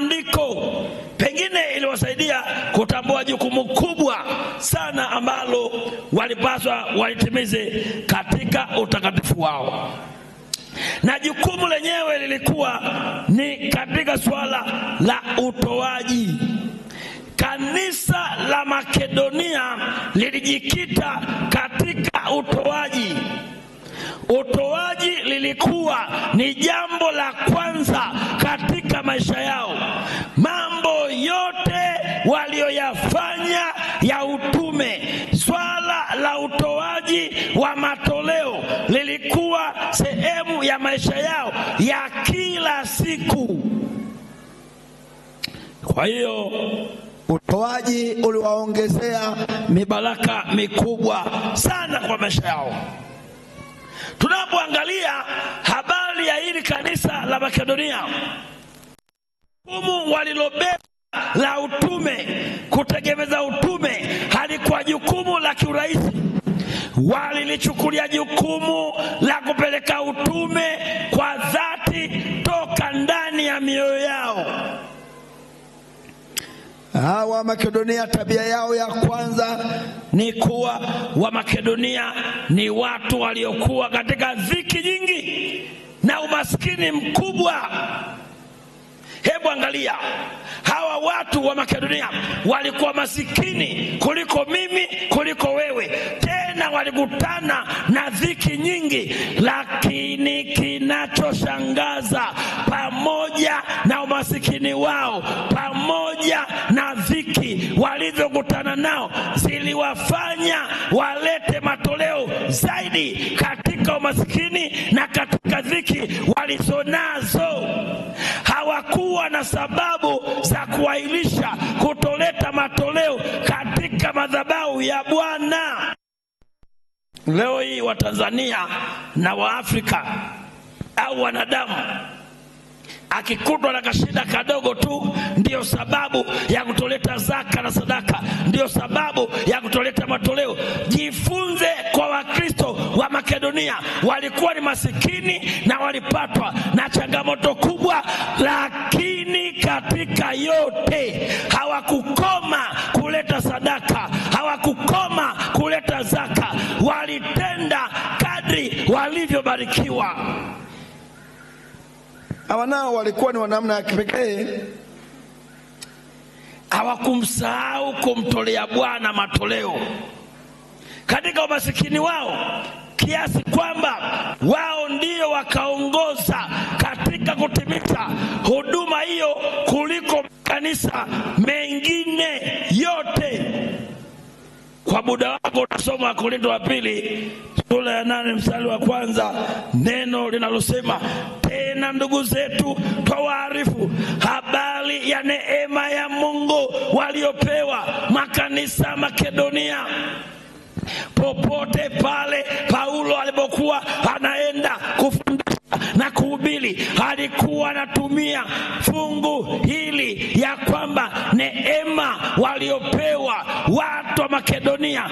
maandiko pengine iliwasaidia kutambua jukumu kubwa sana ambalo walipaswa walitimize katika utakatifu wao. Na jukumu lenyewe lilikuwa ni katika swala la utoaji. Kanisa la Makedonia lilijikita katika utoaji. Utoaji lilikuwa ni jambo la kwanza katika maisha yao. Mambo yote walioyafanya ya utume, swala la utoaji wa matoleo lilikuwa sehemu ya maisha yao ya kila siku. Kwa hiyo utoaji uliwaongezea mibaraka mikubwa sana kwa maisha yao. Tunapoangalia habari ya hili kanisa la Makedonia, jukumu walilobeba la utume, kutegemeza utume, halikuwa jukumu la kiurahisi. Walilichukulia jukumu la kupeleka utume kwa dhati toka ndani ya mioyo yao. Hawa Makedonia, tabia yao ya kwanza ni kuwa wa Makedonia ni watu waliokuwa katika dhiki nyingi na umaskini mkubwa. Hebu angalia, hawa watu wa Makedonia walikuwa masikini kuliko mimi, kuliko wewe. Tena walikutana na dhiki nyingi, lakini kinachoshangaza, pamoja na umasikini wao, pamoja na dhiki walizokutana nao, ziliwafanya walete matoleo zaidi katika umasikini na katika dhiki walizonazo. Hawakuwa na sababu za kuahirisha kutoleta matoleo katika madhabahu ya Bwana. Leo hii wa Tanzania na wa Afrika au wanadamu akikutwa na kashida kadogo tu ndio sababu ya kutoleta zaka na sadaka, ndio sababu ya kutoleta matoleo. Jifunze kwa Wakristo wa Makedonia, walikuwa ni masikini na walipatwa na changamoto kubwa, lakini katika yote hawakukoma kuleta sadaka, hawakukoma kuleta zaka. Walitenda kadri walivyobarikiwa. Hawa nao walikuwa ni wanamna ya kipekee. Hawakumsahau kumtolea Bwana matoleo katika umasikini wao, kiasi kwamba wao ndio wakaongoza katika kutimiza huduma hiyo kuliko kanisa mengine yote. Kwa muda wako utasoma Korinto wa pili sura ya 8 mstari wa kwanza, neno linalosema, tena ndugu zetu twawaarifu habari ya neema ya Mungu waliopewa makanisa Makedonia. Popote pale Paulo alipokuwa anaenda kufundisha na kuhubiri, alikuwa anatumia fungu hili ya kwamba neema waliopewa watu wa Makedonia,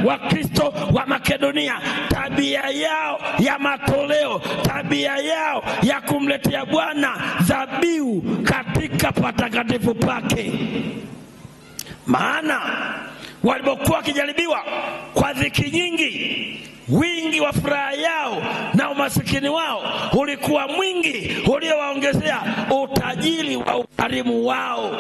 Wakristo wa Makedonia, tabia yao ya matoleo, tabia yao ya kumletea Bwana dhabihu katika patakatifu pake. Maana walipokuwa wakijaribiwa kwa dhiki nyingi, wingi wa furaha yao na umasikini wao ulikuwa mwingi, uliowaongezea utajiri wa ukarimu wao.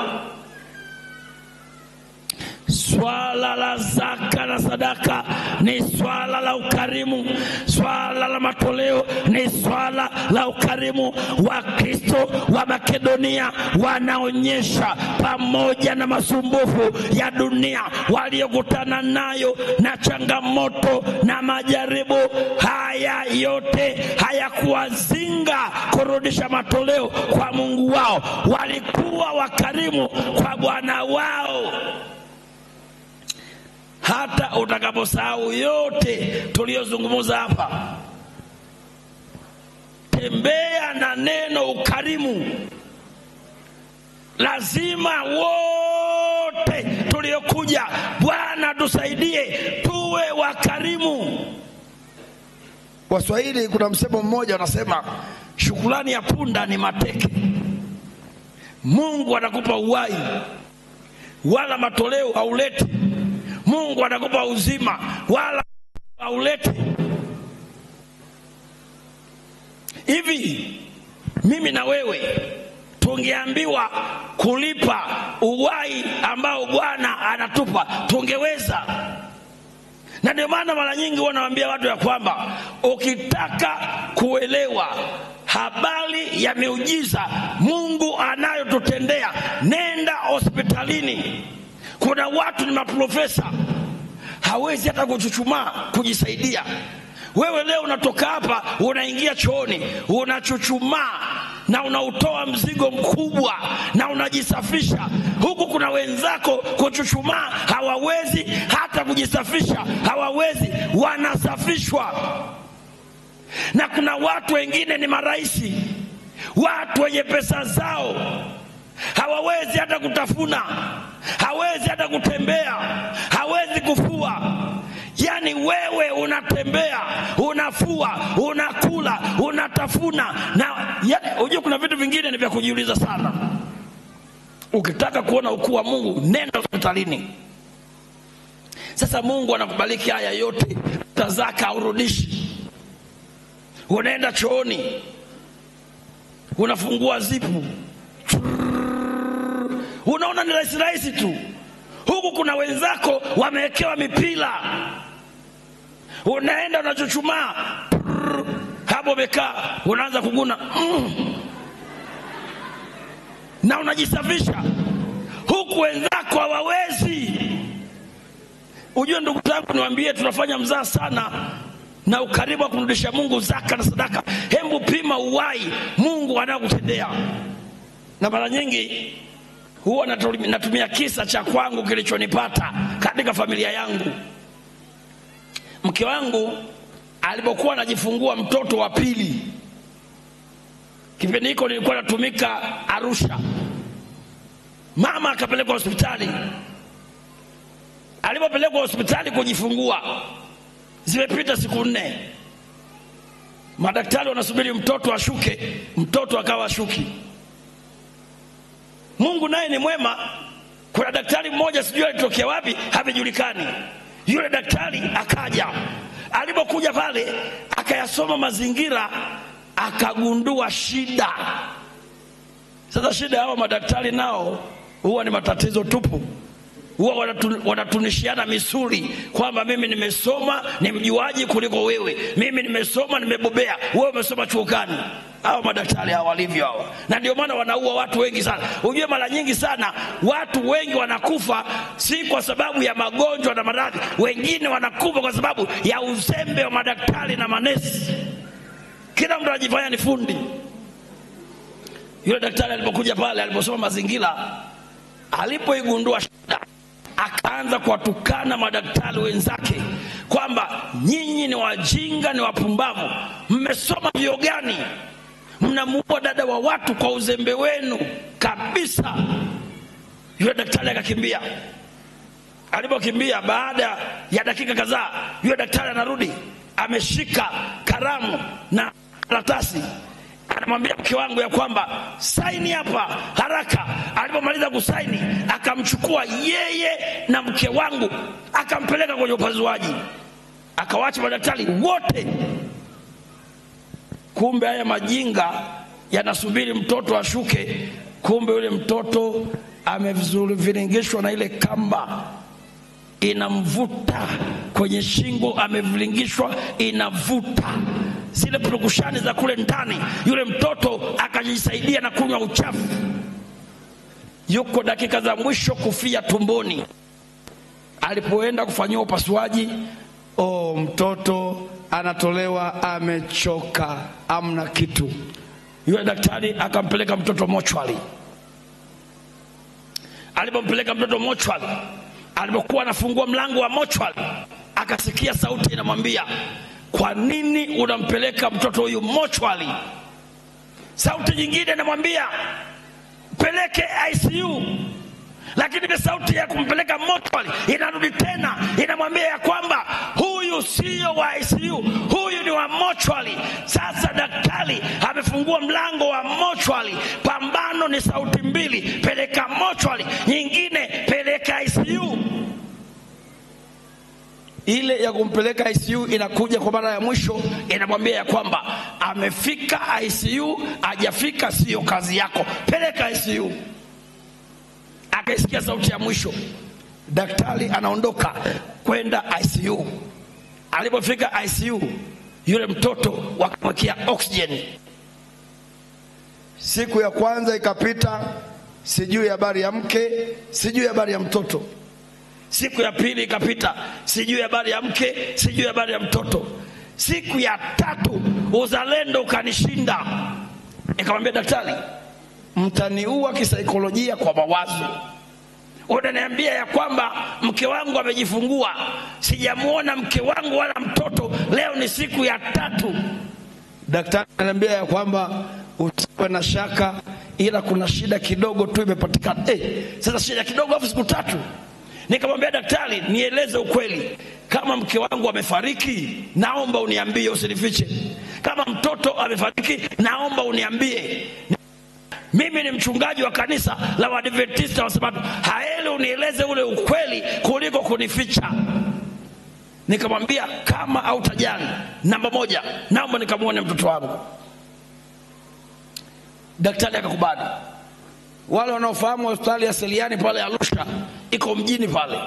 Swala la zaka na sadaka ni swala la ukarimu. Swala la matoleo ni swala la ukarimu. Wakristo wa Makedonia wanaonyesha, pamoja na masumbufu ya dunia waliokutana nayo na changamoto na majaribu, haya yote hayakuwazinga kurudisha matoleo kwa Mungu wao. Walikuwa wakarimu kwa Bwana wao. Hata utakaposahau yote tuliyozungumza hapa, tembea na neno ukarimu. Lazima wote tuliokuja, Bwana tusaidie tuwe wakarimu. Waswahili kuna msemo mmoja unasema, shukrani ya punda ni mateke. Mungu anakupa uhai, wala matoleo hauleti. Mungu anakupa uzima, wala hauleti. Hivi mimi na wewe tungeambiwa kulipa uhai ambao Bwana anatupa, tungeweza? Na ndio maana mara nyingi wanawaambia watu ya kwamba ukitaka kuelewa habari ya miujiza Mungu anayotutendea, nenda hospitalini. Kuna watu ni maprofesa, hawezi hata kuchuchumaa kujisaidia. Wewe leo unatoka hapa, unaingia chooni, unachuchumaa na unautoa mzigo mkubwa na unajisafisha. Huku kuna wenzako kuchuchumaa hawawezi, hata kujisafisha hawawezi, wanasafishwa. Na kuna watu wengine ni maraisi, watu wenye pesa zao, hawawezi hata kutafuna, hawezi hata kutembea, hawezi kufua. Yani wewe unatembea, unafua, unakula, unatafuna. Na unajua kuna vitu vingine ni vya kujiuliza sana. Ukitaka kuona ukuu wa Mungu, nenda hospitalini. Sasa Mungu anakubariki haya yote, tazaka urudishi. Unaenda chooni, unafungua zipu, unaona ni rahisi tu. Huku kuna wenzako wamewekewa mipira, unaenda unachuchumaa, hapo bekaa, unaanza kuguna na unajisafisha. Huku wenzako hawawezi. Ujue ndugu zangu, niwaambie, tunafanya mzaa sana na ukaribu wa kumrudisha Mungu zaka na sadaka. Hebu pima uhai Mungu anakutendea. Na mara nyingi huwa natumia kisa cha kwangu kilichonipata katika familia yangu. Mke wangu alipokuwa anajifungua mtoto wa pili, kipindi hiko nilikuwa natumika Arusha, mama akapelekwa hospitali. Alipopelekwa hospitali kujifungua, zimepita siku 4. Madaktari wanasubiri mtoto ashuke, mtoto akawa ashuki. Mungu naye ni mwema. Kuna daktari mmoja sijui alitokea wapi, havijulikani. Yule daktari akaja. Alipokuja pale, akayasoma mazingira, akagundua shida. Sasa shida hao madaktari nao huwa ni matatizo tupu. Huwa wanatunishiana misuli kwamba mimi nimesoma, ni mjuaji kuliko wewe. Mimi nimesoma, nimebobea, wewe umesoma chuo gani? Hao madaktari hao walivyo hao. Na ndio maana wanaua watu wengi sana. Unajua mara nyingi sana watu wengi wanakufa si kwa sababu ya magonjwa na maradhi. Wengine wanakufa kwa sababu ya uzembe wa madaktari na manesi. Kila mtu anajifanya ni fundi. Yule daktari alipokuja pale, aliposoma mazingira, alipoigundua shida, akaanza kuwatukana madaktari wenzake kwamba nyinyi ni wajinga, ni wapumbavu, mmesoma vyuo gani? Mnamuua dada wa watu kwa uzembe wenu kabisa. Yule daktari akakimbia. Alipokimbia, baada ya dakika kadhaa, yule daktari anarudi, ameshika kalamu na karatasi. Anamwambia mke wangu ya kwamba saini hapa haraka. Alipomaliza kusaini, akamchukua yeye na mke wangu, akampeleka kwenye upasuaji, akawacha madaktari wote. Kumbe haya majinga yanasubiri mtoto ashuke. Kumbe yule mtoto ameviringishwa na ile kamba, inamvuta kwenye shingo, ameviringishwa, inavuta zile purukushani za kule ndani. Yule mtoto akajisaidia na kunywa uchafu. Yuko dakika za mwisho kufia tumboni. Alipoenda kufanywa upasuaji, mtoto anatolewa amechoka, amna kitu. Yule daktari akampeleka mtoto mochwali. Alipompeleka mtoto mochwali, alipokuwa anafungua mlango wa mochwali, akasikia sauti inamwambia, kwa nini unampeleka mtoto huyu mochwali? Sauti nyingine inamwambia, peleke ICU. Lakini ile sauti ya kumpeleka mochwali inarudi tena, inamwambia ya kwamba huyu sio wa ICU, huyu ni wa mochwali. Sasa daktari amefungua mlango wa mochwali. Pambano ni sauti mbili, peleka mochwali, nyingine peleka ICU. Ile ya kumpeleka ICU inakuja kwa mara ya mwisho, inamwambia ya kwamba amefika ICU, hajafika sio kazi yako, peleka ICU. Akaisikia sauti ya mwisho, daktari anaondoka kwenda ICU. Alipofika ICU, yule mtoto wakamwekea oksijeni. Siku ya kwanza ikapita, sijui habari ya mke, sijui habari ya mtoto. Siku ya pili ikapita, sijui habari ya mke, sijui habari ya mtoto. Siku ya tatu uzalendo ukanishinda. Nikamwambia daktari, mtaniua kisaikolojia kwa mawazo. Unaniambia ya kwamba mke wangu amejifungua, sijamuona mke wangu wala mtoto, leo ni siku ya tatu. Daktari ananiambia ya kwamba usiwe na shaka, ila kuna shida kidogo tu imepatikana. Sasa shida kidogo hapo siku tatu. Nikamwambia daktari, nieleze ukweli, kama mke wangu amefariki naomba uniambie, usinifiche. Kama mtoto amefariki naomba uniambie. Mimi ni mchungaji wa kanisa la Waadventista wa Sabato, haeli unieleze ule ukweli kuliko kunificha. Nikamwambia kama hautajali, namba moja, naomba nikamuone mtoto wangu. Daktari akakubali. Wale wanaofahamu hospitali ya Seliani pale Arusha, iko mjini pale,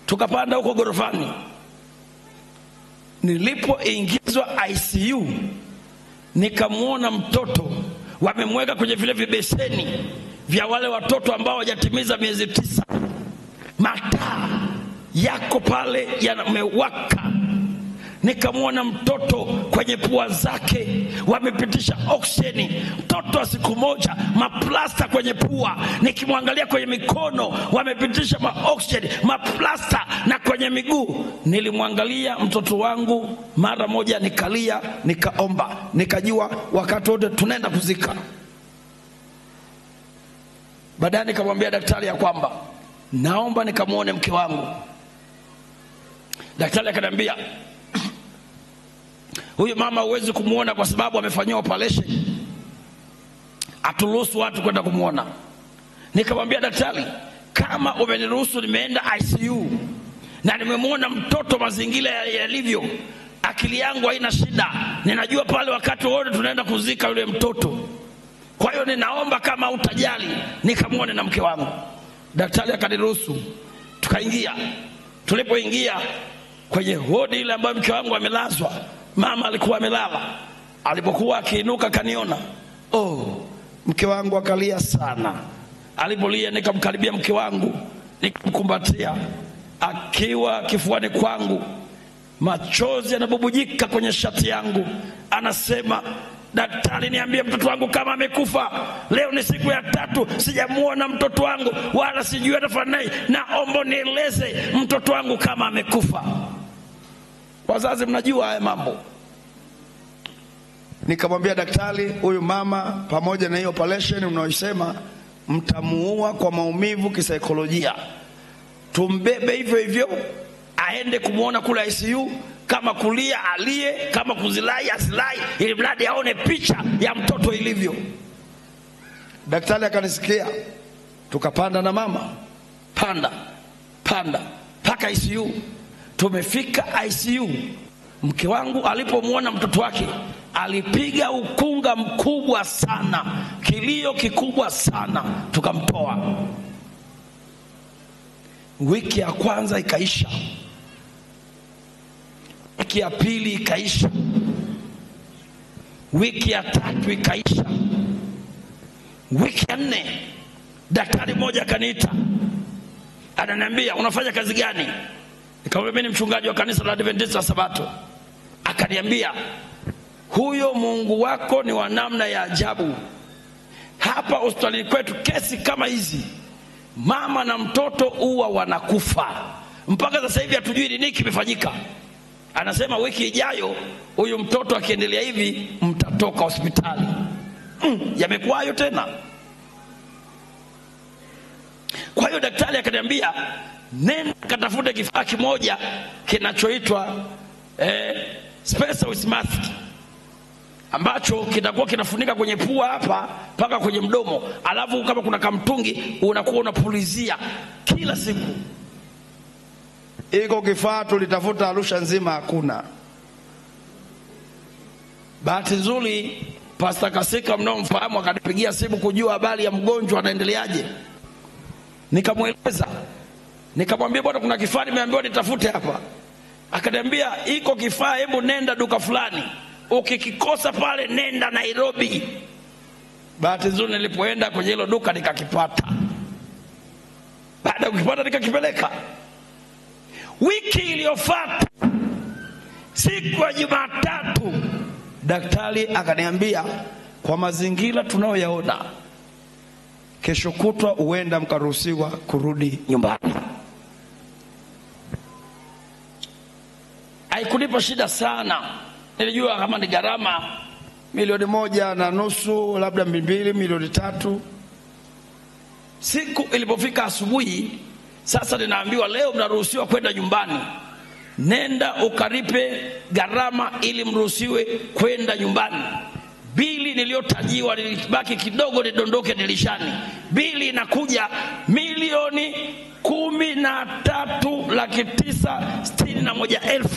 tukapanda huko gorofani. Nilipoingizwa ICU nikamuona mtoto, wamemweka kwenye vile vibeseni vya wale watoto ambao hawajatimiza miezi 9. Mataa yako pale yamewaka. Nikamwona mtoto kwenye pua zake wamepitisha oksijeni, mtoto wa siku moja, maplasta kwenye pua. Nikimwangalia kwenye mikono wamepitisha oksijeni, maplasta, na kwenye miguu. Nilimwangalia mtoto wangu mara moja, nikalia, nikaomba, nikajua wakati wote tunaenda kuzika. Baadaye nikamwambia daktari ya kwamba naomba nikamuone mke wangu. Daktari akaniambia, huyu mama huwezi kumuona kwa sababu amefanywa operation, aturuhusu watu kwenda kumuona. Nikamwambia daktari, kama umeniruhusu, nimeenda ICU na nimemuona mtoto mazingira yalivyo, akili yangu haina shida, ninajua pale wakati wote tunaenda kuzika yule mtoto. Kwa hiyo ninaomba kama utajali nikamuone na mke wangu. Daktari akaniruhusu, tukaingia. Tulipoingia kwenye wodi ile ambayo mke wangu amelazwa, mama alikuwa amelala. Alipokuwa akiinuka kaniona, mke wangu akalia sana. Alipolia nikamkaribia mke wangu, nikamkumbatia. Akiwa kifuani kwangu, machozi yanabubujika kwenye shati yangu, anasema, daktari, niambie mtoto wangu kama amekufa. Leo ni siku ya tatu sijamuona mtoto wangu wala sijui atafanya nini, naomba nieleze mtoto wangu kama amekufa. Wazazi mnajua haya mambo. Nikamwambia daktari, huyu mama pamoja na hiyo operation unaoisema mtamuua kwa maumivu kisaikolojia, tumbebe hivyo hivyo aende kumuona kule ICU, kama kulia alie, kama kuzilai asilai, ili mradi aone picha ya mtoto ilivyo. Daktari akanisikia, tukapanda na mama, panda mpaka ICU. Tumefika ICU, mke wangu alipomuona mtoto wake alipiga ukunga mkubwa sana, kilio kikubwa sana, tukamtoa. Wiki ya kwanza ikaisha, wiki ya pili ikaisha, wiki ya tatu ikaisha, wiki ya 4 daktari mmoja akaniita, ananiambia, unafanya kazi gani? Nikamwambia mimi ni mchungaji wa kanisa la Adventista wa Sabato. Akaniambia, huyo Mungu wako ni wa namna ya ajabu. Hapa hospitalini kwetu kesi kama hizi, mama na mtoto huwa wanakufa. Mpaka sasa hivi hatujui ni nini kimefanyika. Anasema wiki ijayo huyu mtoto akiendelea hivi mtatoka hospitali. Yamekuwa hayo tena. Kwa hiyo daktari akaniambia nenda katafute kifaa kimoja kinachoitwa specialist mask, ambacho kitakuwa kinafunika kwenye pua hapa mpaka kwenye mdomo, alafu kama kuna kamtungi unakuwa unapulizia kila siku. Iko kifaa tulitafuta Arusha nzima hakuna. Bahati nzuri Pastor Kasika mnaomfahamu akanipigia simu kujua habari ya mgonjwa anaendeleaje. Nikamweleza, nikamwambia bwana, kuna kifaa nimeambiwa nitafute hapa. Akaniambia iko kifaa, hebu nenda duka fulani, ukikikosa pale nenda Nairobi. Bahati nzuri nilipoenda kwenye hilo duka nikakipata. Baada ya kukipata nikakipeleka. Wiki iliyofuata siku ya Jumatatu daktari akaniambia kwa mazingira tunayoyaona kesho kutwa uenda mkaruhusiwa kurudi nyumbani. Haikunipa shida sana. Nilijua kama ni gharama $1.5 labda 2 milioni 3. Siku ilipofika asubuhi, sasa ninaambiwa leo mnaruhusiwa kwenda nyumbani. Nenda ukalipe gharama ili mruhusiwe kwenda nyumbani. Bili niliyotajiwa nilibaki kidogo nidondoke dirishani. Bili inakuja $13,961,000.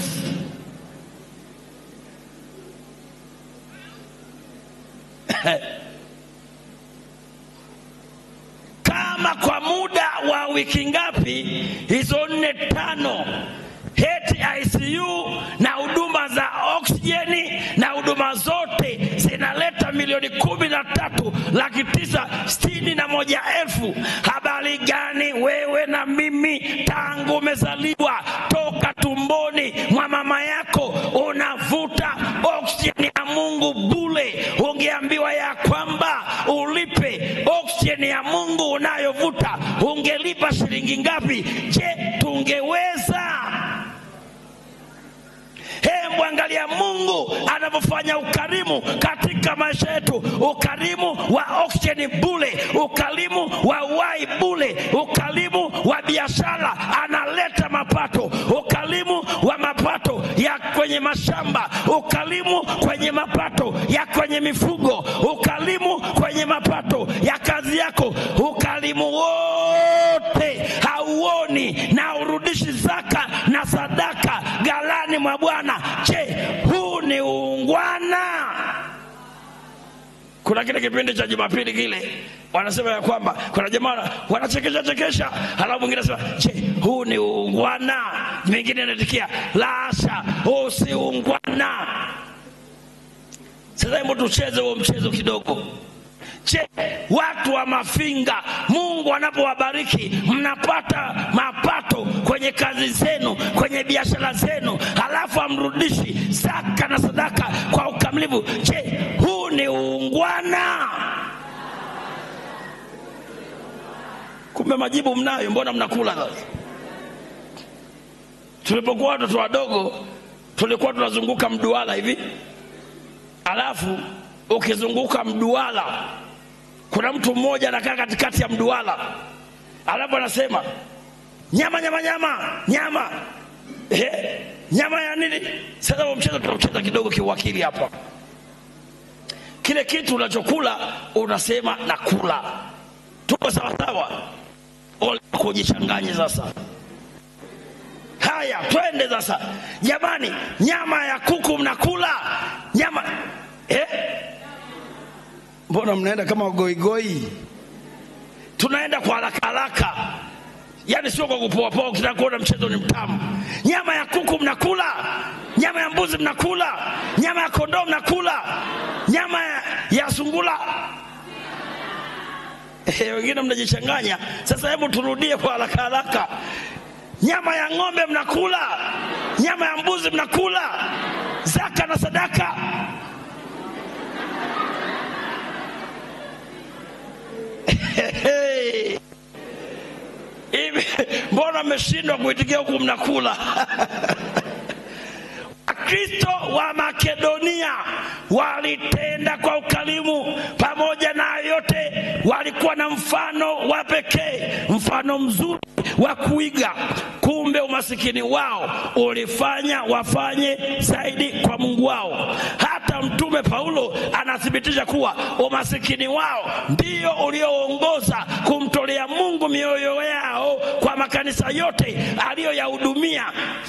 Kama kwa muda wa wiki ngapi hizo 4-5 heti ICU na huduma za oksijeni na huduma zote zinaleta $13,961,000. Habari gani wewe na mimi tangu umezaliwa toka tumboni mwa mama yako unavuta oksijeni ya Mungu bure? Ungeambiwa ya kwamba ulipe oksijeni ya Mungu unayovuta, ungelipa shilingi ngapi? Je, tungeweza? Hebu angalia Mungu anavyofanya ukarimu katika maisha yetu. Ukarimu wa oksijeni bure, ukarimu wa uhai bure, ukarimu wa biashara analeta mapato, ukarimu wa mapato ya kwenye mashamba, ukarimu kwenye mapato ya kwenye mifugo, ukarimu kwenye mapato ya kazi yako. Ukarimu wote hauoni na urudishi zaka na sadaka ghalani mwa Bwana. Je, huu ni uungwana? Kuna kile kipindi cha Jumapili kile wanasema ya kwamba kuna jamaa wanachekesha, halafu mwingine anasema je, huu ni uungwana? Mwingine anatikia la hasha, huu si uungwana. Sasa hebu tucheze huo mchezo kidogo. Je, watu wa Mafinga, Mungu anapowabariki mnapata mapato kwenye kazi zenu, kwenye biashara zenu, halafu amrudishi zaka na sadaka kwa ukamilifu. Je, huu ni uungwana? Kumbe majibu mnayo, mbona mnakula sasa? Tulipokuwa watoto wadogo tulikuwa tunazunguka mduara hivi, halafu ukizunguka mduara kuna mtu mmoja anakaa katikati ya mduara, alafu anasema nyama nyama nyama nyama. Nyama ya nini? Sasa huo mchezo tunacheza kidogo kiwakili hapa. Kile kitu unachokula unasema nakula. Tuko sawa sawa? Ole kujichanganya sasa. Haya, twende sasa. Jamani, nyama ya kuku mnakula? Nyama Mbona mnaenda kama goigoi? Tunaenda kwa haraka haraka. Yaani sio kwa kupoa poa, ukitaka kuona mchezo ni mtamu. Nyama ya kuku mnakula? Nyama ya mbuzi mnakula? Nyama ya kondoo mnakula? Nyama ya sungura? Wengine mnajichanganya. Sasa hebu turudie kwa haraka haraka. Nyama ya ng'ombe mnakula? Nyama ya mbuzi mnakula? Zaka na sadaka? Mbona mmeshindwa kuitikia huku mnakula? Wakristo wa Makedonia walitenda kwa ukarimu, pamoja na yote walikuwa na mfano wa pekee, mfano mzuri wa kuiga. Kumbe umasikini wao ulifanya wafanye zaidi kwa Mungu wao. Hata Mtume Paulo anathibitisha kuwa umasikini wao ndio ulioongoza kumtolea Mungu mioyo yao kwa makanisa yote aliyoyahudumia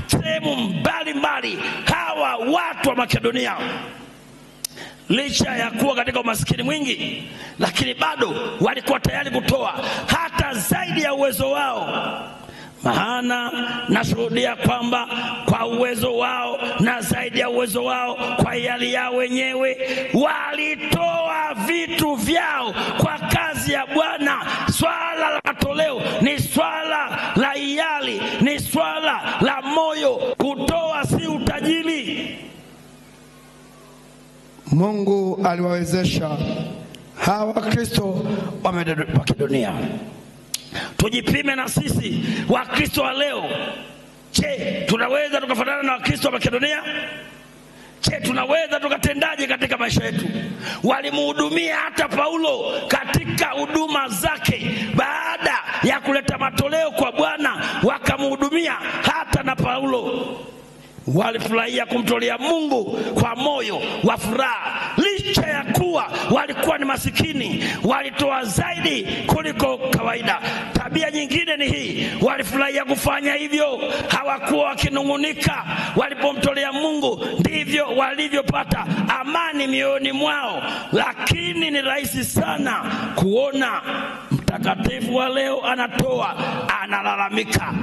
sehemu mbalimbali. Hawa watu wa Makedonia, licha ya kuwa katika umasikini mwingi, lakini bado walikuwa tayari kutoa hata zaidi ya uwezo wao. Maana nashuhudia kwamba kwa uwezo wao na zaidi ya uwezo wao, kwa hiari yao wenyewe, walitoa vitu vyao kwa kazi ya Bwana. Swala la matoleo ni swala la hiari, ni swala la moyo. Kutoa si utajiri. Mungu aliwawezesha hawa Wakristo wa Makedonia. Tujipime na sisi Wakristo wa leo. Je, tunaweza tukafanana na Wakristo wa Makedonia? Je, tunaweza tukatendaje katika maisha yetu? Walimhudumia hata Paulo katika huduma zake. Baada ya kuleta matoleo kwa Bwana, wakamhudumia hata na Paulo. Walifurahia kumtolea Mungu kwa moyo wa furaha. Licha ya kuwa walikuwa ni masikini, walitoa zaidi kuliko kawaida. Tabia nyingine ni hii: walifurahia kufanya hivyo, hawakuwa wakinung'unika. Walipomtolea Mungu, ndivyo walivyopata amani mioyoni mwao. Lakini ni rahisi sana kuona mtakatifu wa leo anatoa, analalamika.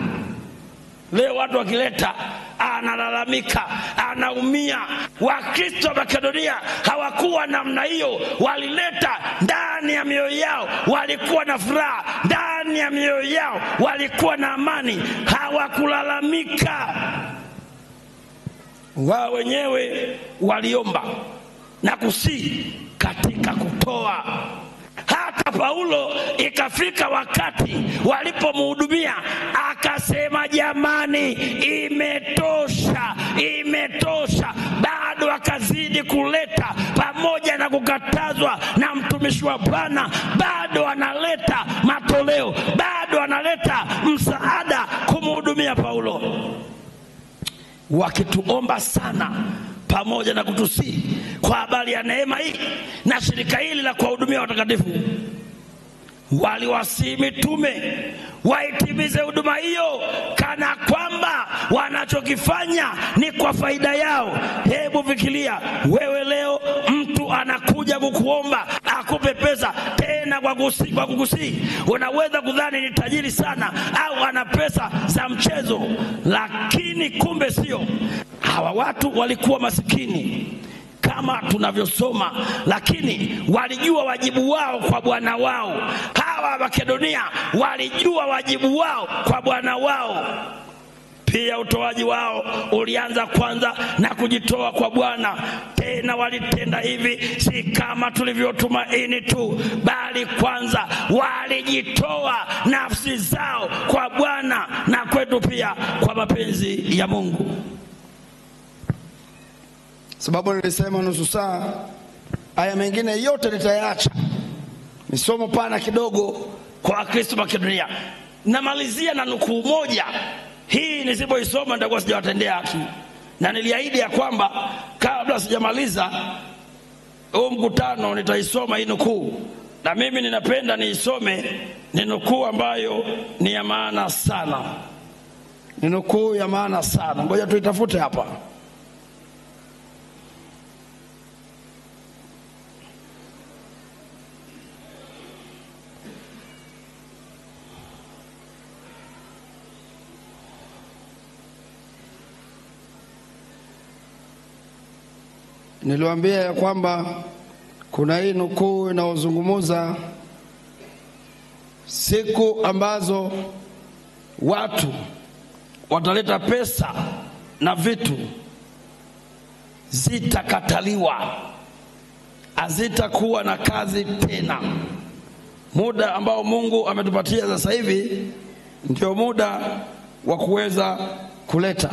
Leo watu wakileta analalamika, anaumia. Wakristo wa Makedonia hawakuwa namna hiyo. Walileta ndani ya mioyo yao, walikuwa na furaha ndani ya mioyo yao, walikuwa na amani, hawakulalamika. Wao wenyewe waliomba na kusihi katika kutoa. Hata Paulo ikafika wakati walipomhudumia akasema, jamani, imetosha, imetosha. Bado akazidi kuleta, pamoja na kukatazwa na mtumishi wa Bwana, bado analeta matoleo, bado analeta msaada kumhudumia Paulo. Wakituomba sana pamoja na kutusihi kwa habari ya neema hii na shirika hili la kuwahudumia watakatifu, waliwasihi mitume waitimize huduma hiyo kana kwamba wanachokifanya ni kwa faida yao. Hebu fikiria wewe leo, mtu anakuja kukuomba akupe pesa, tena kwa kukusihi. Unaweza kudhani ni tajiri sana au ana pesa za mchezo, lakini kumbe sio. Hawa watu walikuwa masikini kama tunavyosoma, lakini walijua wajibu wao kwa Bwana wao. Hawa Makedonia walijua wajibu wao kwa Bwana wao. Pia utoaji wao ulianza kwanza na kujitoa kwa Bwana. Tena walitenda hivi si kama tulivyotumaini tu, bali kwanza walijitoa nafsi zao kwa Bwana na kwetu pia kwa mapenzi ya Mungu. Sababu nilisema nusu saa, haya mengine yote nitayaacha. Ni somo pana kidogo kwa Wakristo Makedonia. Namalizia na nukuu moja. Hii nisipoisoma nitakuwa sijawatendea haki, na niliahidi ya kwamba kabla sijamaliza huu mkutano nitaisoma hii nukuu. Na mimi ninapenda niisome, ni nukuu ambayo ni ya maana sana. Ni nukuu ya maana sana. Ngoja tuitafute hapa. Niliwaambia ya kwamba kuna hii nukuu inaozungumuza siku ambazo watu wataleta pesa na vitu zitakataliwa, hazitakuwa na kazi tena. Muda ambao Mungu ametupatia sasa hivi ndio muda wa kuweza kuleta.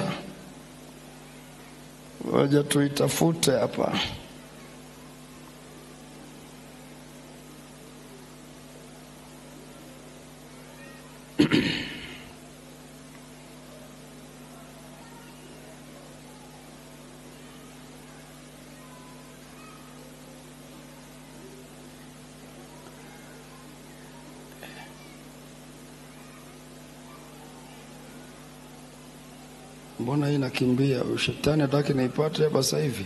Waje tuitafute hapa. Mbona hii nakimbia? Shetani hataki naipate hapa sasa hivi.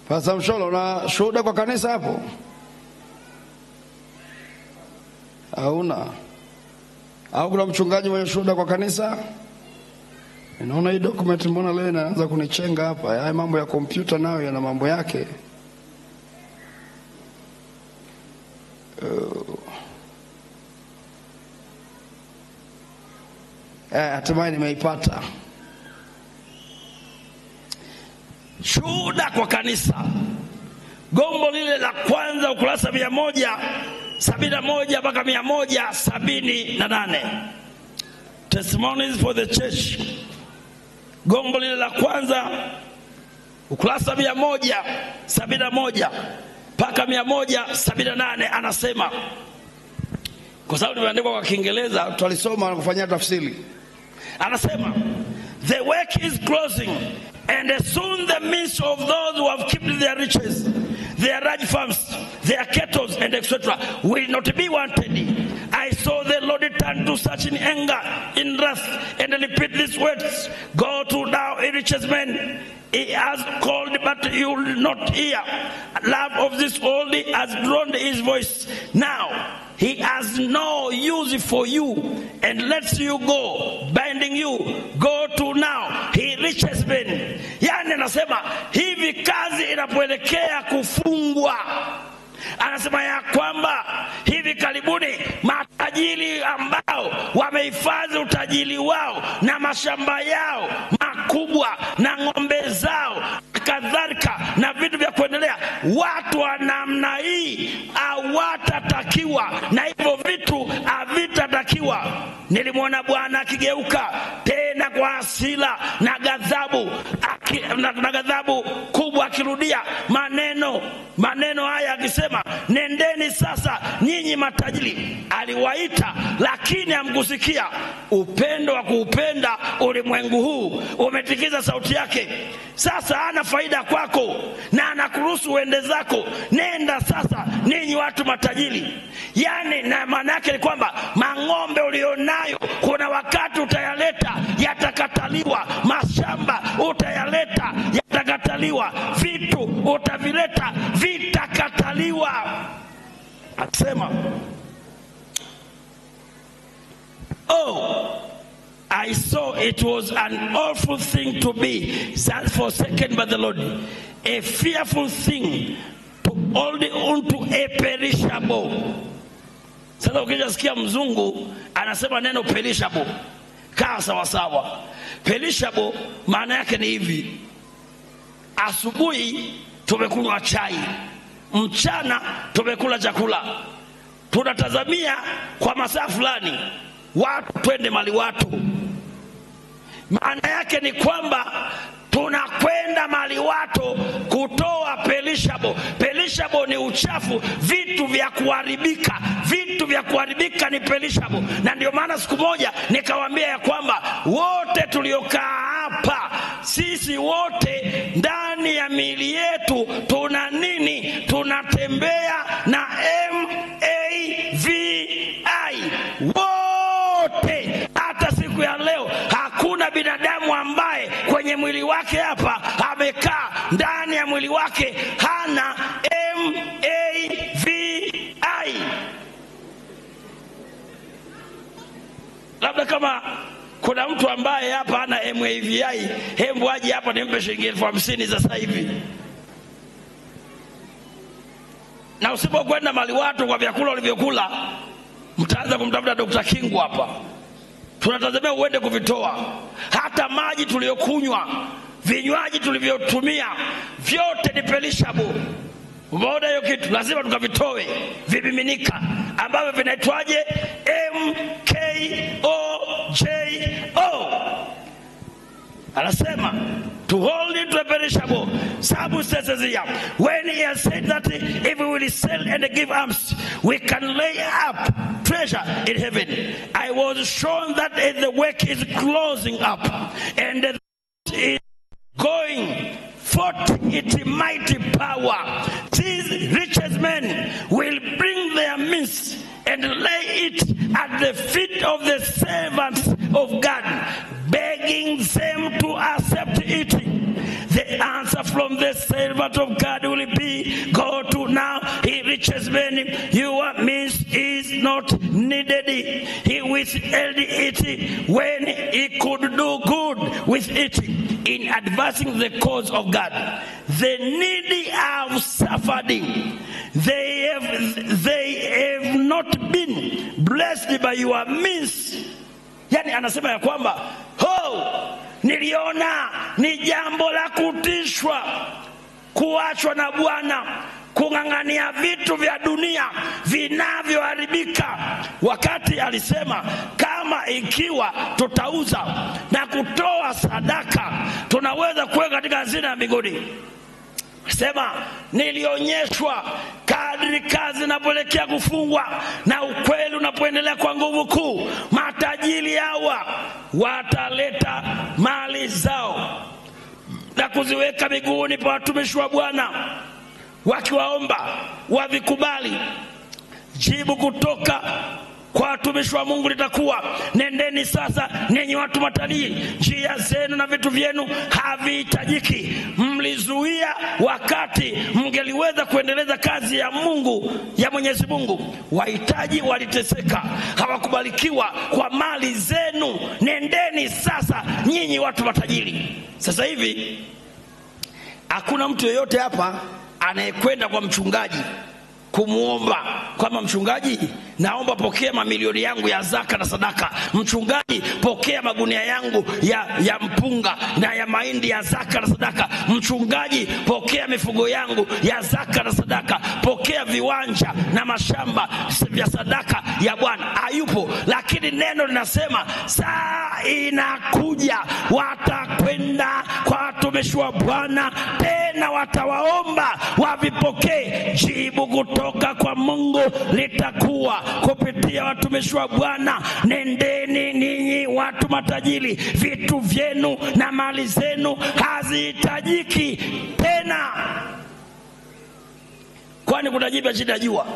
Pastor Msholo, una shuhuda kwa kanisa hapo? Hauna? Au kuna mchungaji mwenye shuhuda kwa kanisa? Ninaona hii document mbona leo inaanza kunichenga hapa. Haya mambo ya kompyuta nayo yana mambo yake. Hatimaye nimeipata. Shuhuda kwa kanisa, gombo lile la kwanza, ukurasa 171 mpaka 178. Testimonies for the church. Gombo lile la kwanza, ukurasa 171 mpaka 178, anasema, kwa sababu limeandikwa kwa Kiingereza, tutalisoma na kufanyia tafsiri. Anasema, the work is closing, and soon the midst of those who have kept their riches, their large farms, their cattle, and etc. will not be wanted. I saw the Lord turn to such in anger, in wrath, and repeat these words: Go to thou richest man. He has called, but you will not hear. Love of this world has drowned his voice. Now he has no use for you and lets you go, binding you. Go to now, he richest man. Yani anasema hivi kazi inapoelekea kufungwa, anasema ya kwamba hivi karibuni matajiri ambao wamehifadhi utajiri wao na mashamba yao makubwa na ng'ombe zao kadhalika na vitu vya kuendelea, watu wa namna hii hawatatakiwa, na hivyo vitu havitatakiwa. Nilimwona Bwana akigeuka tena kwa hasira na ghadhabu kubwa, akirudia maneno haya akisema, nendeni sasa nyinyi matajiri. Aliwaita lakini hamkusikia. Upendo wa kuupenda ulimwengu huu umetikiza sauti yake. Sasa hana faida kwako na anakuruhusu uende zako. Nenda sasa ninyi watu matajiri. Yani na maana yake ni kwamba mang'ombe ulionayo kuna wakati utayaleta yatakataliwa, mashamba utayaleta yatakataliwa, vitu utavileta vitakataliwa. Akisema, oh, I saw it was an awful thing to be forsaken by the Lord, a fearful thing to hold on to a perishable. Sasa ukijasikia mzungu anasema neno perishable, kaa sawa sawa. Perishable maana yake ni hivi: asubuhi tumekunywa chai, mchana tumekula chakula, tunatazamia kwa masaa fulani watu twende mali watu. Maana yake ni kwamba tunakwenda mali watu kutoa perishable. Perishable ni uchafu, vitu vya kuharibika. Vitu vya kuharibika ni perishable. Na ndio maana siku moja nikawaambia ya kwamba wote tuliokaa hapa, sisi wote ndani ya miili yetu tuna nini? Tunatembea na MAVI wote. Hata siku ya leo hakuna binadamu ambaye kwenye mwili wake hapa amekaa ndani ya mwili wake hana MAVI. Labda kama kuna mtu ambaye hapa hana MAVI, hebu aje hapa nimpe shilingi 50,000 sasa hivi. Na usipokwenda mali watu kwa vyakula ulivyokula, mtaanza kumtafuta Dr. Kingu hapa. Tunatazamia uende kuvitoa. Hata maji tuliyokunywa, vinywaji tulivyotumia, vyote ni perishable. Umeona hiyo kitu? Lazima tukavitoe vimiminika ambavyo vinaitwaje? MKO Anasema to hold it to a perishable substances here. When he has said that if we will sell and give alms, we can lay up treasure in heaven. I was shown that the work is closing up, and the is going forth its mighty power. These richest men will bring their means and lay it at the feet of the servants of God, begging them to accept it. The answer from the servant of God will be, go to now, he richest men, your means is not needed. He withheld it when he could do good with it in advancing the cause of God. The needy have suffered. They have not been blessed by your means. Yani anasema ya kwamba niliona ni jambo la kutishwa kuachwa na Bwana kung'ang'ania vitu vya dunia vinavyoharibika, wakati alisema kama ikiwa tutauza na kutoa sadaka tunaweza kuweka katika hazina ya mbinguni. Sema nilionyeshwa kadri kazi inapoelekea kufungwa na ukweli unapoendelea kwa nguvu kuu, matajiri hawa wataleta mali zao na kuziweka miguuni pa watumishi wa Bwana, wakiwaomba wavikubali. Jibu kutoka kwa watumishi wa Mungu litakuwa, nendeni sasa ninyi watu matajiri, njia zenu na vitu vyenu havihitajiki. Mlizuia wakati mngeliweza kuendeleza kazi ya Mungu, ya Mwenyezi Mungu. Wahitaji waliteseka, hawakubalikiwa kwa mali zenu. Nendeni sasa nyinyi watu matajiri. Sasa hivi hakuna mtu yeyote hapa anayekwenda kwa mchungaji kumuomba kwamba mchungaji, naomba pokea mamilioni yangu ya zaka na sadaka. Mchungaji, pokea magunia yangu ya mpunga na ya mahindi ya zaka na sadaka. Mchungaji, pokea mifugo yangu ya zaka na sadaka. Pokea viwanja na mashamba vya sadaka ya Bwana. Hayupo. Lakini neno linasema saa inakuja watakwenda kwa watumishi wa Bwana, tena watawaomba wavipokee. Jibu kutoka kwa Mungu litakuwa kupitia watumishi wa Bwana, nendeni ninyi watu matajiri, vitu vyenu na mali zenu hazihitajiki tena. Kwani kuna jibu chini ya jua?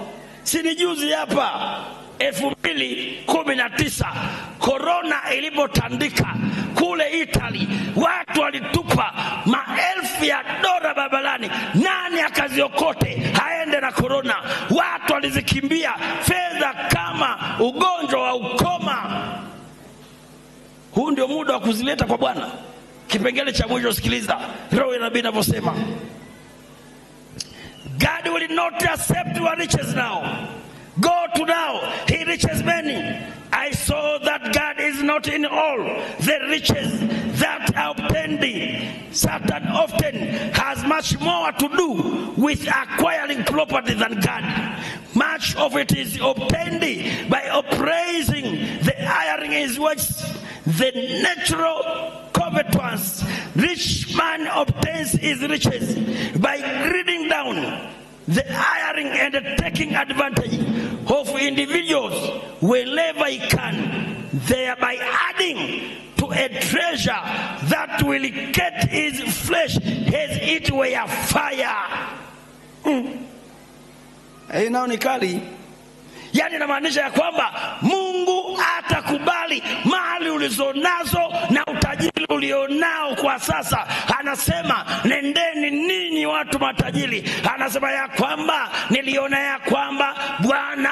Si ni juzi hapa 2019 korona ilipotandika kule Italy, watu walitupa maelfu ya dola barabarani. Nani akaziokote haende na korona? Watu walizikimbia fedha kama ugonjwa wa ukoma. Huu ndio muda wa kuzileta kwa Bwana. Kipengele cha mwisho, sikiliza roho ya nabii anavyosema. God will not accept your riches now. Go to now, he riches many. I saw that God is not in all the riches that are obtained. Satan often has much more to do with acquiring property than God. Much of it is obtained by appraising the hiring his wages. The natural covetous rich man obtains his riches by greeding down, the hiring and taking advantage of individuals wherever he can, thereby adding to a treasure that will get his flesh as it were fire. Nao ni kali. Yani inamaanisha ya kwamba Mungu atakubali mali ulizonazo na utajiri ulionao kwa sasa. Anasema nendeni ninyi watu matajiri. Anasema ya kwamba niliona ya kwamba Bwana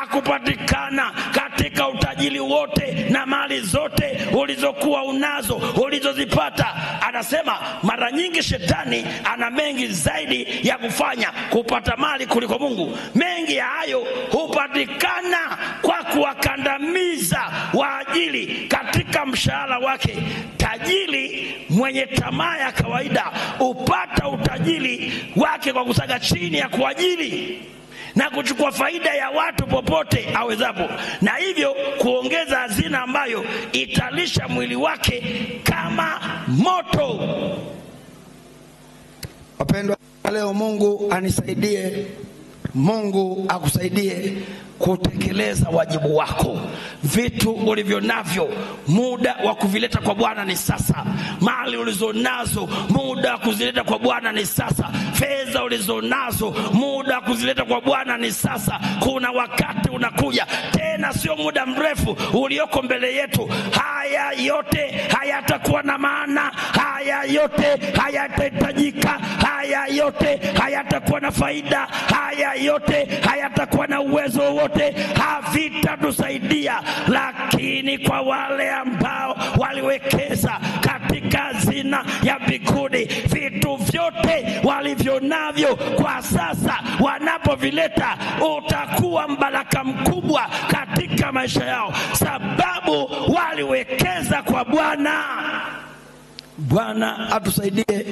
akupatikana katika utajiri wote na mali zote ulizokuwa unazo, ulizozipata. Anasema mara nyingi shetani ana mengi zaidi ya kufanya kupata mali kuliko Mungu. Mengi ya hayo hupatikana kwa kuwakandamiza waajiri katika mshahara wake. Tajiri mwenye tamaa ya kawaida upata utajiri wake kwa kusaga chini ya kuajiri. na kuchukua faida ya watu popote awezapo, na hivyo kuongeza hazina ambayo italisha mwili wake kama moto. Wapendwa, leo Mungu anisaidie, Mungu akusaidie kutekeleza wajibu wako. Vitu ulivyo navyo, muda wa kuvileta kwa Bwana ni sasa. Mali ulizonazo, muda wa kuzileta kwa Bwana ni sasa. Fedha ulizonazo, muda wa kuzileta kwa Bwana ni sasa. Kuna wakati unakuja tena, sio muda mrefu ulioko mbele yetu. Haya yote hayatakuwa na maana, haya yote hayatahitajika, haya yote hayatakuwa na faida, haya yote hayatakuwa na uwezo wote, havitatusaidia. Lakini kwa wale ambao waliwekeza katika hazina ya mbinguni, vitu vyote walivyo navyo kwa sasa, wanapovileta utakuwa mbaraka mkubwa katika maisha yao, sababu waliwekeza kwa Bwana. Bwana atusaidie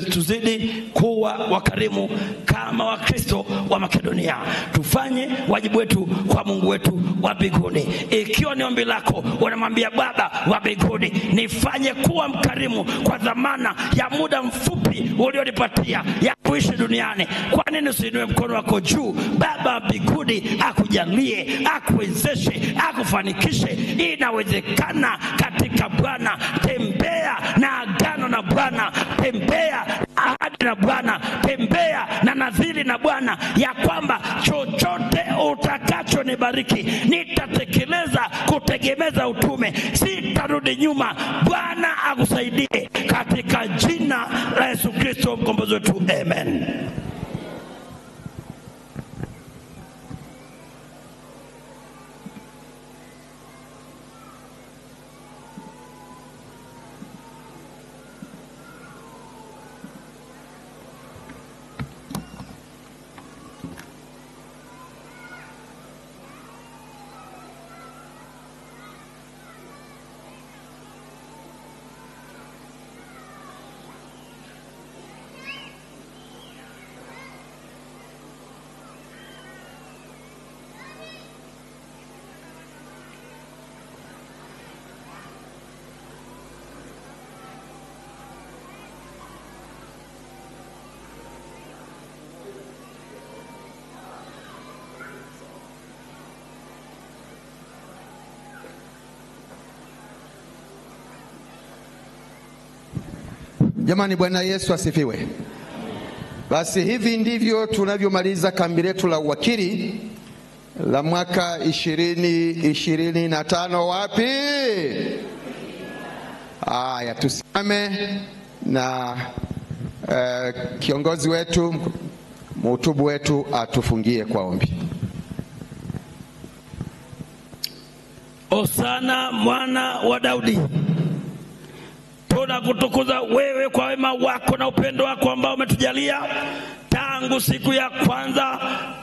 tuzidi kuwa wakarimu kama Wakristo wa Makedonia. Tufanye wajibu wetu kwa Mungu wetu wa mbinguni. Ikiwa ni ombi lako, unamwambia Baba wa mbinguni, nifanye kuwa mkarimu kwa dhamana ya muda mfupi ulionipatia ya kuishi duniani. Kwa nini usiinue mkono wako juu? Baba wa mbinguni akujalie, akuwezeshe, akufanikishe. Inawezekana katika Bwana. Tembea na agano na Bwana, tembea ahadi na Bwana, tembea na nadhiri na Bwana ya kwamba chochote utakacho nibariki nitatekeleza kutegemeza utume, sitarudi nyuma. Bwana akusaidie katika jina la Yesu Kristo mkombozi wetu, amen. Jamani, Bwana Yesu asifiwe. Basi hivi ndivyo tunavyomaliza kambi letu la uwakili la mwaka 2025. Wapi? Haya, tusimame na kiongozi wetu, mhutubu wetu atufungie kwa ombi. Hosana mwana wa Daudi, tunakutukuza wewe kwa wema wako na upendo wako ambao umetujalia tangu siku ya kwanza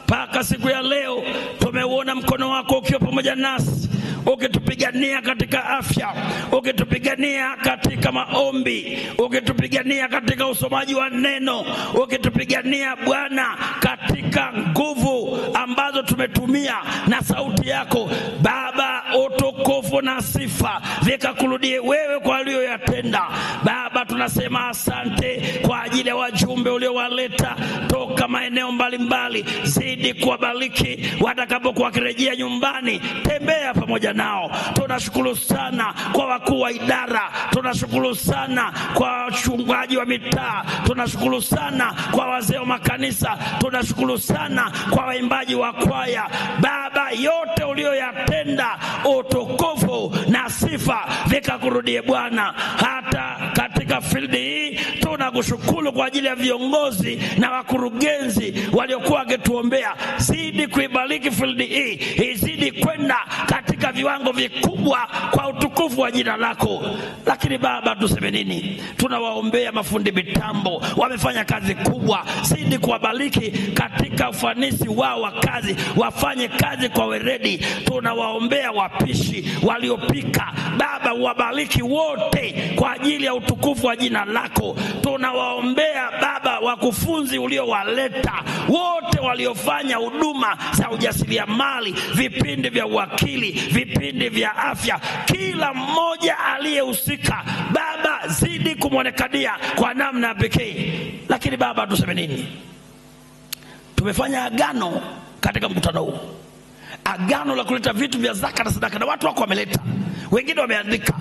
mpaka siku ya leo. Tumeuona mkono wako ukiwa pamoja nasi, ukitupigania katika afya, ukitupigania katika maombi, ukitupigania katika usomaji wa neno, ukitupigania Bwana katika nguvu ambazo tumetumia na sauti yako. Baba, utukufu na sifa vikakurudie wewe kwa aliyoyatenda. Baba, tunasema asante kwa ajili ya wajumbe uliowaleta toka maeneo mbalimbali. Zidi kuwabariki watakapokuwa wakirejea nyumbani, tembea pamoja nao. Tunashukuru sana kwa wakuu wa idara, tunashukuru sana kwa wachungaji wa mitaa, tunashukuru sana kwa wazee wa makanisa, tunashukuru sana kwa waimbaji wa kwaya. Baba, yote uliyoyatenda, utukufu na sifa vikakurudie Bwana. Hata katika field hii tunakushukuru kwa ajili ya viongozi na wakurugenzi waliokuwa wakituombea. Zidi kuibariki field hii, izidi kwenda katika viwango vikubwa kwa utukufu wa jina lako. Lakini Baba, tuseme nini? Tunawaombea mafundi mitambo, wamefanya kazi kubwa. Zidi kuwabariki katika ufanisi wao wa kazi, wafanye kazi kwa weledi. Tunawaombea wapishi waliopika, Baba, wabariki wote kwa ajili ya utukufu wa jina lako. tunawaombea Baba wakufunzi uliowaleta wote, waliofanya huduma za ujasiriamali, vipindi vya uwakili, vipindi vya afya, kila mmoja aliyehusika Baba, zidi kumwonekania kwa namna pekee. Lakini Baba, tuseme nini? Tumefanya agano katika mkutano huu, agano la kuleta vitu vya zaka na sadaka, na watu wako wameleta, wengine wameandika,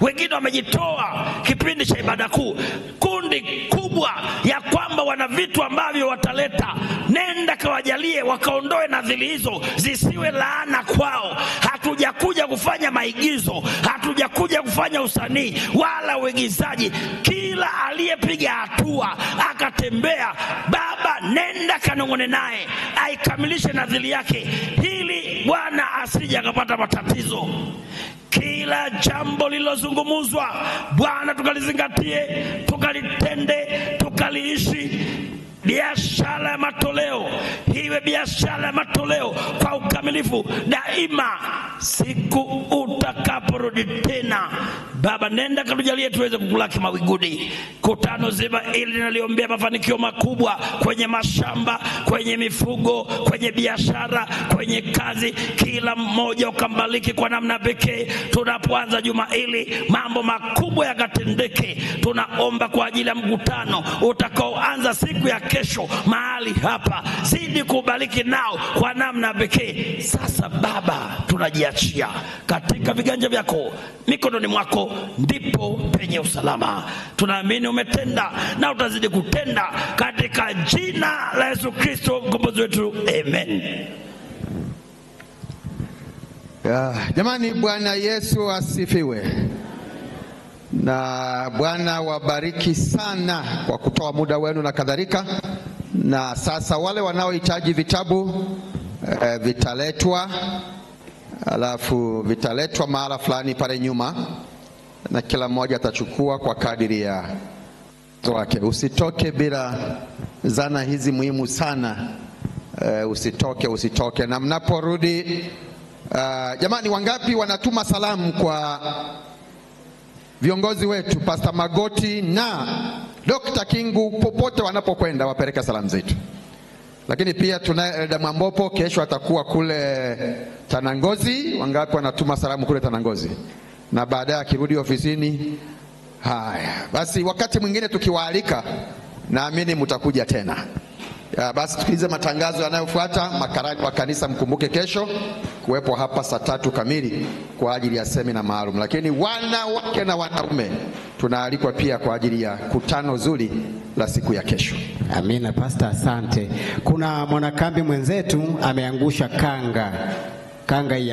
wengine wamejitoa kipindi cha ibada kuu, kundi kubwa ya kwamba wana vitu ambavyo wataleta. Nenda kawajalie wakaondoe nadhiri hizo, zisiwe laana kwao. Hatujakuja kufanya maigizo, hatujakuja kufanya usanii wala uigizaji. Kila aliyepiga hatua akatembea, Baba, nenda kanongone naye aikamilishe nadhiri yake, ili Bwana asije akapata matatizo. Kila jambo lililozungumzwa Bwana tukalizingatie, tukalitende, tukaliishi. Biashara ya matoleo iwe biashara ya matoleo kwa ukamilifu daima, siku utakaporudi tena. Baba, nenda katujalie tuweze kukulaki mawinguni. Kutano zima ili naliombea mafanikio makubwa kwenye mashamba, kwenye mifugo, kwenye biashara, kwenye kazi. Kila mmoja ukambariki kwa namna pekee. Tunapoanza juma hili, mambo makubwa yakatendeke. Tunaomba kwa ajili ya mkutano utakaoanza siku ya kesho mahali hapa, zidi kubariki nao kwa namna pekee. Sasa Baba, tunajiachia katika viganja vyako, mikononi mwako ndipo penye usalama. Tunaamini umetenda na utazidi kutenda, katika jina la Yesu Kristo mkombozi wetu, amen. Jamani, Bwana Yesu asifiwe. Na Bwana wabariki sana kwa kutoa muda wenu na kadhalika. Na sasa wale wanaohitaji vitabu vitaletwa, alafu vitaletwa mahala fulani pale nyuma, na kila mmoja atachukua kwa kadiri ya wake. Usitoke bila zana hizi muhimu sana. Usitoke. Na mnaporudi, jamani, wangapi wanatuma salamu kwa viongozi wetu Pastor Magoti na Dr. Kingu popote wanapokwenda, wapeleke salamu zetu. Lakini pia tunaye Elda Mwambopo, kesho atakuwa kule Tanangozi. Wangapi wanatuma salamu kule Tanangozi? Na baadaye akirudi ofisini. Haya, basi wakati mwingine tukiwaalika, naamini mtakuja tena. Basi tukilize matangazo yanayofuata. Makarani wa kanisa, mkumbuke kesho kuwepo hapa saa 3 kamili kwa ajili ya semina maalum. Lakini wanawake na wanaume tunaalikwa pia kwa ajili ya kutano zuri la siku ya kesho. Amina Pastor, asante. Kuna mwanakambi mwenzetu ameangusha kanga ya